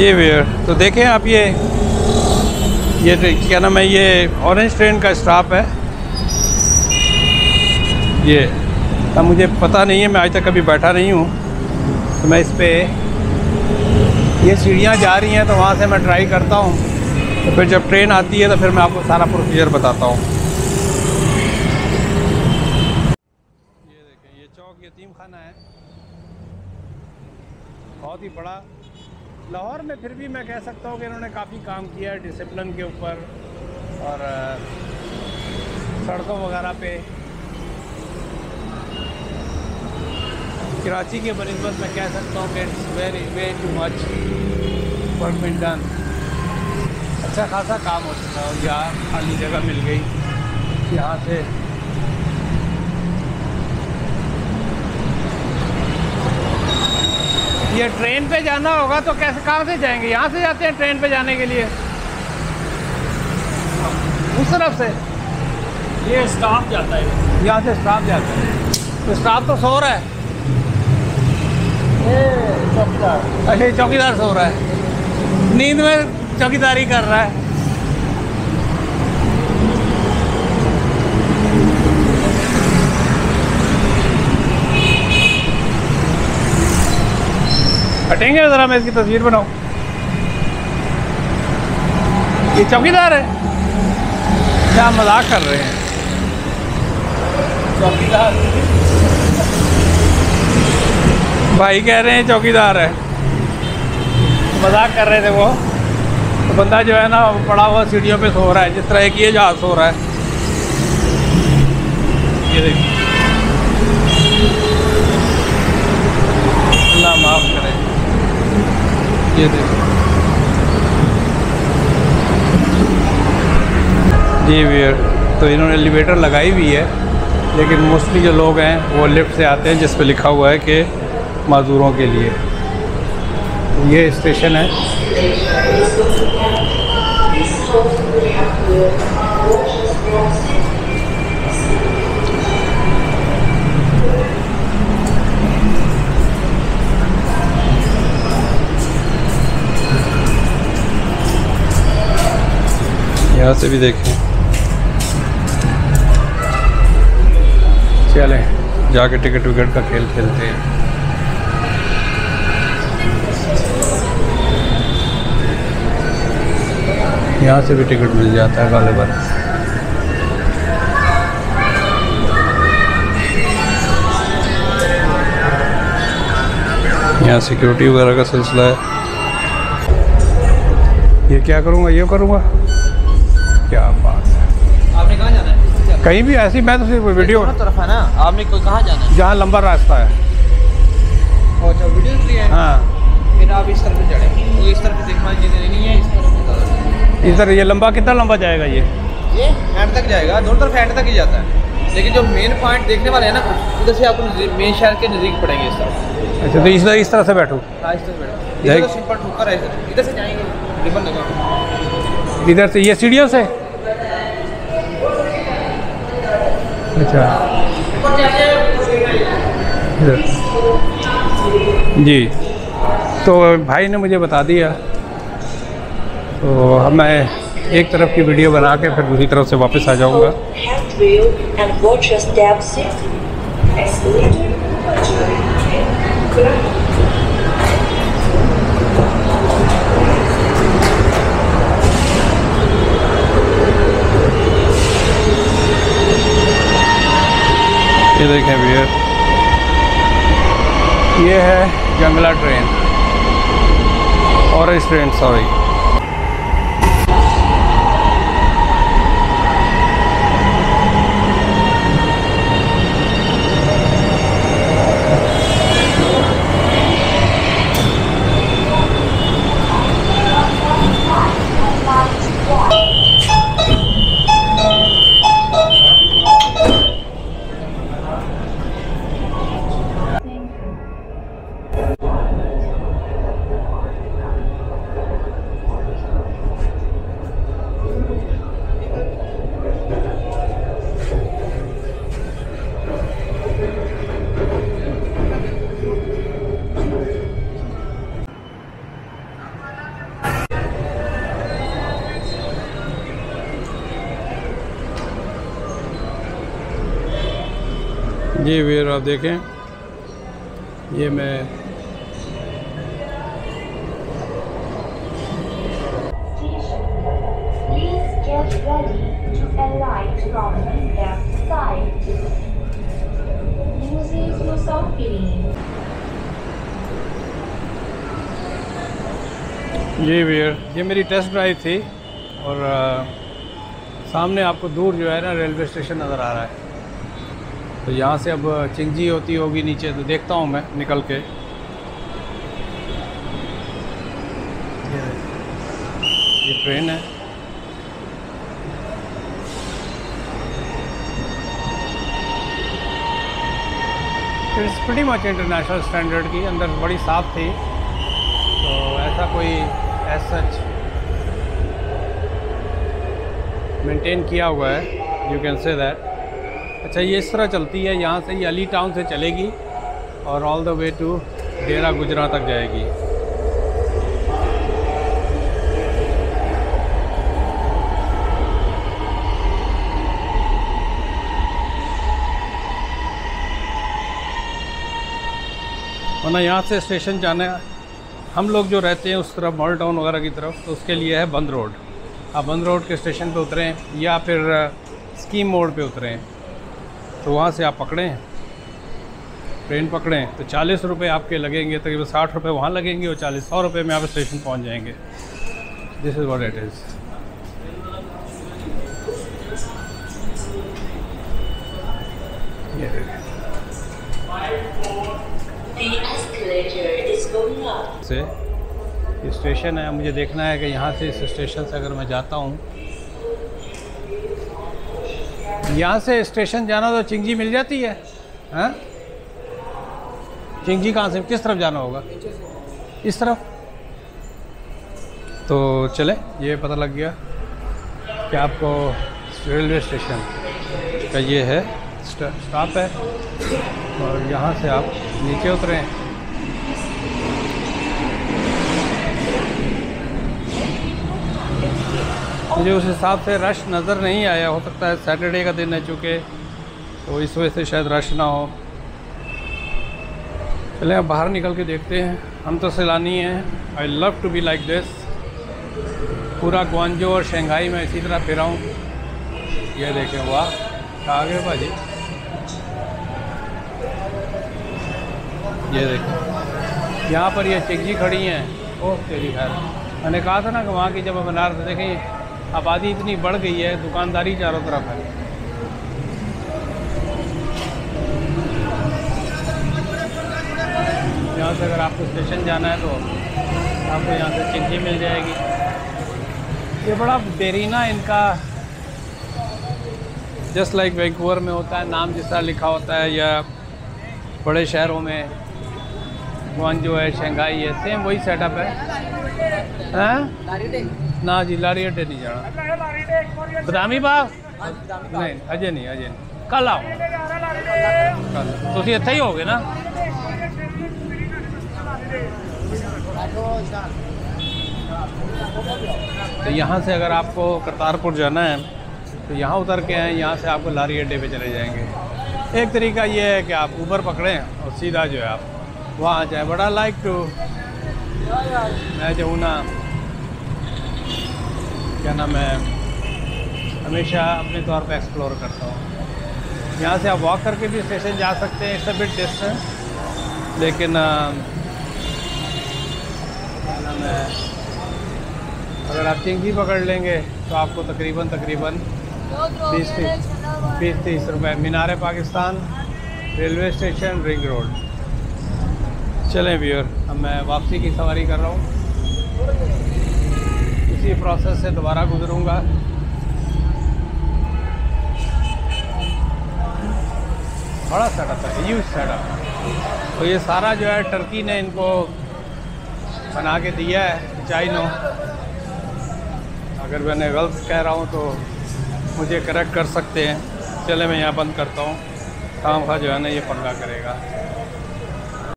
जी भैया, तो देखें आप ये क्या नाम है, ये ऑरेंज ट्रेन का स्टॉप है। ये अब मुझे पता नहीं है, मैं आज तक कभी बैठा नहीं हूँ, तो मैं इस पर ये सीढ़ियाँ जा रही हैं तो वहाँ से मैं ट्राई करता हूँ, तो फिर जब ट्रेन आती है तो फिर मैं आपको सारा प्रोसीजर बताता हूँ। ये देखें, ये चौक यतीम खाना है, बहुत ही बड़ा। लाहौर में फिर भी मैं कह सकता हूँ कि इन्होंने काफ़ी काम किया है डिसिप्लिन के ऊपर और सड़कों वगैरह पे। कराची के बनिस्बत मैं कह सकता हूँ कि it's very too much work been done. अच्छा खासा काम हो चुका है और यहाँ खाली जगह मिल गई, यहाँ से ये ट्रेन पे जाना होगा तो कैसे, कहाँ से जाएंगे? यहाँ से जाते हैं ट्रेन पे जाने के लिए, उस तरफ से ये स्टाफ जाता है, यहाँ से स्टाफ जाता है। तो स्टाफ तो सो रहा है, चौकीदार। अच्छा ये चौकीदार सो रहा है, नींद में चौकीदारी कर रहा है। हटेंगे ज़रा, मैं इसकी तस्वीर बनाऊं। ये चौकीदार है क्या? मजाक कर रहे हैं? चौकीदार भाई कह रहे हैं चौकीदार है, मजाक कर रहे थे वो। तो बंदा जो है ना पड़ा हुआ सीढ़ियों पे सो रहा है, जिस तरह की ये जहाज सो रहा है। ये देखिए, अल्लाह माफ़ करे। ये देखिए जी भैया, तो इन्होंने एलिवेटर लगाई हुई है, लेकिन मोस्टली जो लोग हैं वो लिफ्ट से आते हैं, जिस पे लिखा हुआ है कि माजूरों के लिए। तो ये स्टेशन है। यहाँ से भी देखें, चलें जाके टिकट विकट का खेल खेलते हैं। यहाँ से भी टिकट मिल जाता है गालिबन। यहाँ सिक्योरिटी वगैरह का सिलसिला है। ये क्या करूँगा, ये करूँगा, क्या बात है। आपने कहाँ जाना है? कहीं भी ऐसी, मैं तो सिर्फ वीडियो तरफ है ना, आपने कोई कहाँ जाना है? जहाँ लंबा रास्ता है। अच्छा वीडियो के लिए? हाँ, फिर आप इस तरफ चढ़ेंगे, वो इस तरफ देखना नहीं है, इस तरफ इधर ये लंबा कितना लंबा जाएगा? ये एंड तक जाएगा, दोनों तरफ एंड तक ही जाता है, लेकिन जो मेन पॉइंट देखने वाले हैं ना, उधर से आपको मेन शहर के नज़दीक पड़ेंगे इस तरफ। अच्छा, तो इस तरह से बैठो। हाँ इस तरफ बैठो, इधर तो सिंपल ठोकर है, इधर से जाएंगे रिबन लगा, इधर से ये सीढ़ियों से। अच्छा जी, तो भाई ने मुझे बता दिया, तो अब मैं एक तरफ की वीडियो बना के फिर दूसरी तरफ से वापस आ जाऊंगा। ये देखें भैया, ये है जंगला ट्रेन, ऑरेंज ट्रेन, सॉरी। जी वीर आप देखें, ये मैं Get ready to alight from the left side. Musik Musafirin. जी वीर, ये मेरी टेस्ट ड्राइव थी और सामने आपको दूर जो है ना रेलवे स्टेशन नज़र आ रहा है। तो यहाँ से अब चिंगजी होती होगी नीचे, तो देखता हूँ मैं निकल के। ये ट्रेन है। It's pretty much international standard की, अंदर बड़ी साफ़ थी, तो ऐसा कोई एज सच मेंटेन किया हुआ है, यू कैन से दैट। अच्छा ये इस तरह चलती है, यहाँ से ये अली टाउन से चलेगी और ऑल द वे टू डेरा गुजरा तक जाएगी। वरना यहाँ से स्टेशन जाना है, हम लोग जो रहते हैं उस तरफ मॉल टाउन वगैरह की तरफ, तो उसके लिए है बंद रोड। आप बंद रोड के स्टेशन पे उतरें या फिर स्कीम मोड़ पे उतरें, तो वहाँ से आप पकड़ें, ट्रेन पकड़ें, तो 40 रुपये आपके लगेंगे, तकरीबन 60 रुपये वहाँ लगेंगे और 100 रुपये में आप स्टेशन पहुँच जाएंगे। This is what it is. से ये स्टेशन है, मुझे देखना है कि यहाँ से इस स्टेशन से अगर मैं जाता हूँ, यहाँ से स्टेशन जाना तो चिंगजी मिल जाती है। हाँ, चिंगजी कहाँ से, किस तरफ जाना होगा? इस तरफ। तो चले, ये पता लग गया कि आपको रेलवे स्टेशन का ये है स्टॉप है, और यहाँ से आप नीचे उतरें। मुझे उस हिसाब से रश नज़र नहीं आया, हो सकता है सैटरडे का दिन है चूँकि, तो इस वजह से शायद रश ना हो। चलें अब बाहर निकल के देखते हैं। हम तो सैलानी हैं, I love to be like this. पूरा ग्वांजो और शंघाई में इसी तरह फिरा हूँ। ये देखें, वाह आ गए भाजी। ये देखें, यहाँ पर ये चिंगजी खड़ी हैं। ओह तेरी खैर, मैंने कहा था ना कि वहाँ की जब बनारस देखें आबादी इतनी बढ़ गई है, दुकानदारी चारों तरफ है। यहाँ से अगर आपको स्टेशन जाना है तो आपको यहाँ से चिंगजी मिल जाएगी। ये बड़ा देरीना इनका, जस्ट लाइक वैंकूवर में होता है, नाम जिस तरह लिखा होता है, या बड़े शहरों में ग्वांजो है, शंघाई है, सेम वही सेटअप है। हैं? ना जी, लारी अड्डे नहीं जाना। बदामी बाग नहीं, अजय नहीं, कल आओ। तुम इत्थे ही होगे ना? तो यहाँ से अगर आपको करतारपुर जाना है तो यहाँ उतर के हैं, यहाँ से आपको लारी अड्डे पे चले जाएंगे। एक तरीका ये है कि आप ऊबर पकड़ें और सीधा जो है आप वहाँ आ जाए। बड़ा लाइक टू, मैं जो हूँ ना, क्या नाम है, हमेशा अपने तौर पे एक्सप्लोर करता हूँ। यहाँ से आप वॉक करके भी स्टेशन जा सकते हैं, इट्स अ बिट डिस्टेंस, लेकिन क्या नाम है, अगर आप चिंगी पकड़ लेंगे तो आपको तकरीबन 20-30 रुपये। Minar Pakistan, railway station, ring road. चलें व्यूअर, अब मैं वापसी की सवारी कर रहा हूँ, इसी प्रोसेस से दोबारा गुजरूँगा। बड़ा सेटअप है, ह्यूज सेटअप। तो ये सारा जो है टर्की ने इनको बना के दिया है, चाइनो। अगर मैंने गलत कह रहा हूँ तो मुझे करेक्ट कर सकते हैं। चले मैं यहाँ बंद करता हूँ, काम का जो है ना ये पंगा करेगा।